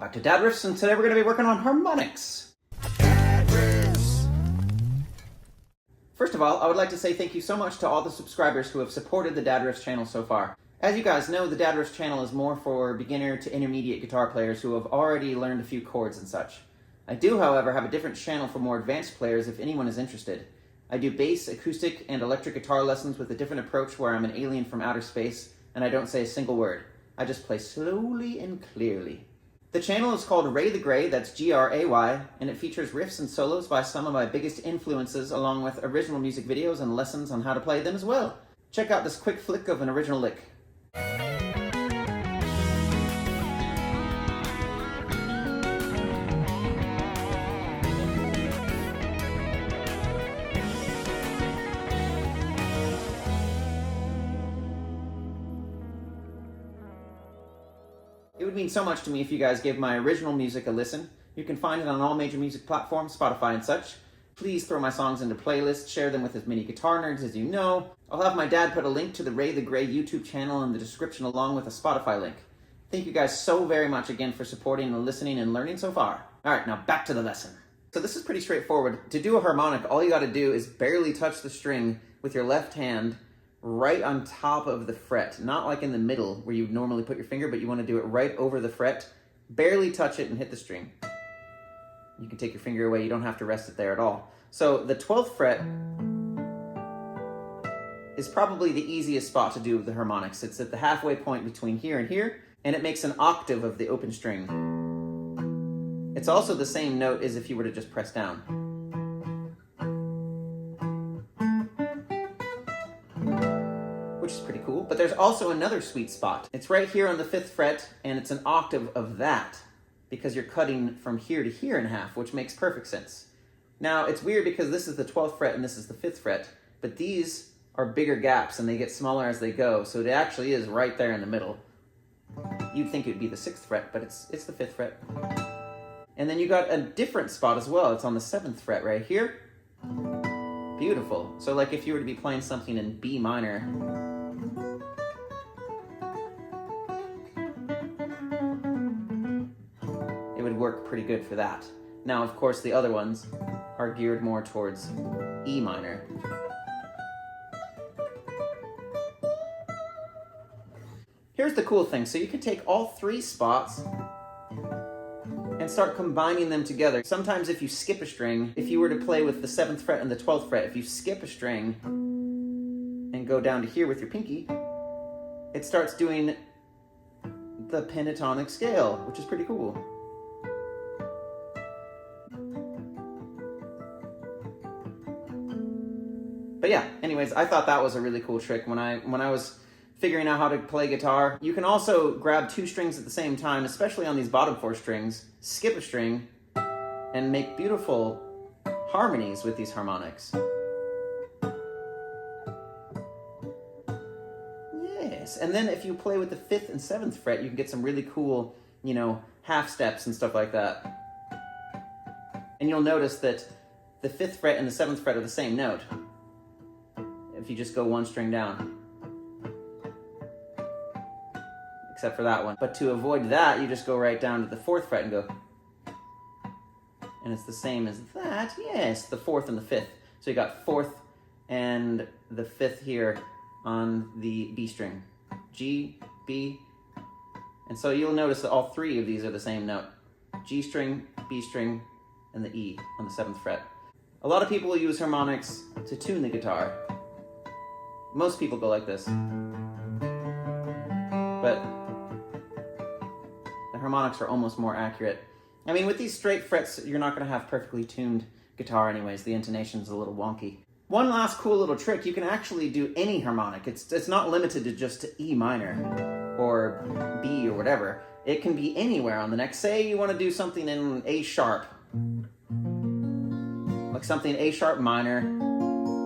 Back to Dad Riffs, and today we're going to be working on harmonics. Dad Riffs. First of all, I would like to say thank you so much to all the subscribers who have supported the Dad Riffs channel so far. As you guys know, the Dad Riffs channel is more for beginner to intermediate guitar players who have already learned a few chords and such. I do, however, have a different channel for more advanced players if anyone is interested. I do bass, acoustic, and electric guitar lessons with a different approach where I'm an alien from outer space and I don't say a single word. I just play slowly and clearly. The channel is called Ray the Gray, that's G-R-A-Y, and it features riffs and solos by some of my biggest influences along with original music videos and lessons on how to play them as well. Check out this quick flick of an original lick. It would mean so much to me if you guys gave my original music a listen. You can find it on all major music platforms, Spotify and such. Please throw my songs into playlists, share them with as many guitar nerds as you know. I'll have my dad put a link to the Ray the Gray YouTube channel in the description along with a Spotify link. Thank you guys so very much again for supporting and listening and learning so far. Alright, now back to the lesson. So this is pretty straightforward. To do a harmonic, all you gotta do is barely touch the string with your left hand right on top of the fret, not like in the middle where you would normally put your finger, but you want to do it right over the fret. Barely touch it and hit the string. You can take your finger away, you don't have to rest it there at all. So the 12th fret is probably the easiest spot to do with the harmonics. It's at the halfway point between here and here, and it makes an octave of the open string. It's also the same note as if you were to just press down. Which is pretty cool, but there's also another sweet spot. It's right here on the 5th fret, and it's an octave of that, because you're cutting from here to here in half, which makes perfect sense. Now, it's weird because this is the 12th fret and this is the 5th fret, but these are bigger gaps and they get smaller as they go, so it actually is right there in the middle. You'd think it would be the 6th fret, but it's the 5th fret. And then you got a different spot as well. It's on the 7th fret right here. Beautiful. So like if you were to be playing something in B minor, it would work pretty good for that. Now, of course, the other ones are geared more towards E minor. Here's the cool thing. So you can take all three spots and start combining them together. Sometimes if you skip a string, if you were to play with the 7th fret and the 12th fret, if you skip a string and go down to here with your pinky, it starts doing the pentatonic scale, which is pretty cool. But yeah, anyways, I thought that was a really cool trick when I was figuring out how to play guitar. You can also grab two strings at the same time, especially on these bottom 4 strings, skip a string, and make beautiful harmonies with these harmonics. Yes, and then if you play with the 5th and 7th fret, you can get some really cool, you know, half steps and stuff like that. And you'll notice that the 5th fret and the 7th fret are the same note if you just go one string down. Except for that one. But to avoid that, you just go right down to the 4th fret and go. And it's the same as that. Yes, the 4th and the 5th. So you got 4th and the 5th here on the B string. G, B. And so you'll notice that all three of these are the same note. G string, B string, and the E on the 7th fret. A lot of people will use harmonics to tune the guitar. Most people go like this. But the harmonics are almost more accurate. I mean, with these straight frets, you're not going to have perfectly tuned guitar anyways. The intonation's a little wonky. One last cool little trick, you can actually do any harmonic. It's not limited to just E minor or B or whatever. It can be anywhere on the neck. Say you want to do something in A sharp. Like something A sharp minor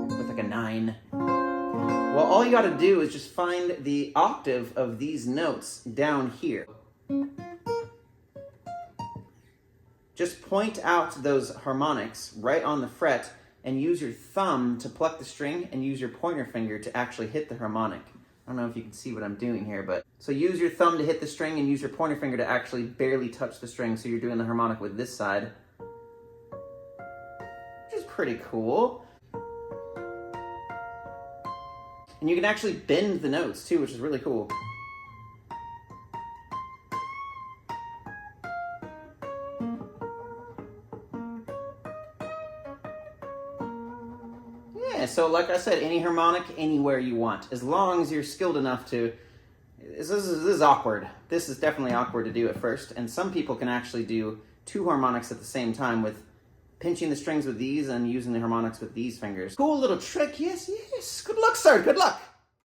with like a 9. Well, all you got to do is just find the octave of these notes down here. Just point out those harmonics right on the fret and use your thumb to pluck the string and use your pointer finger to actually hit the harmonic. I don't know if you can see what I'm doing here, but So use your thumb to hit the string and use your pointer finger to actually barely touch the string, so you're doing the harmonic with this side, which is pretty cool. And you can actually bend the notes too, which is really cool. Yeah, so like I said, any harmonic, anywhere you want, as long as you're skilled enough to. This is awkward. This is definitely awkward to do at first, and some people can actually do two harmonics at the same time with pinching the strings with these and using the harmonics with these fingers. Cool little trick, yes, yes. Good luck, sir, good luck.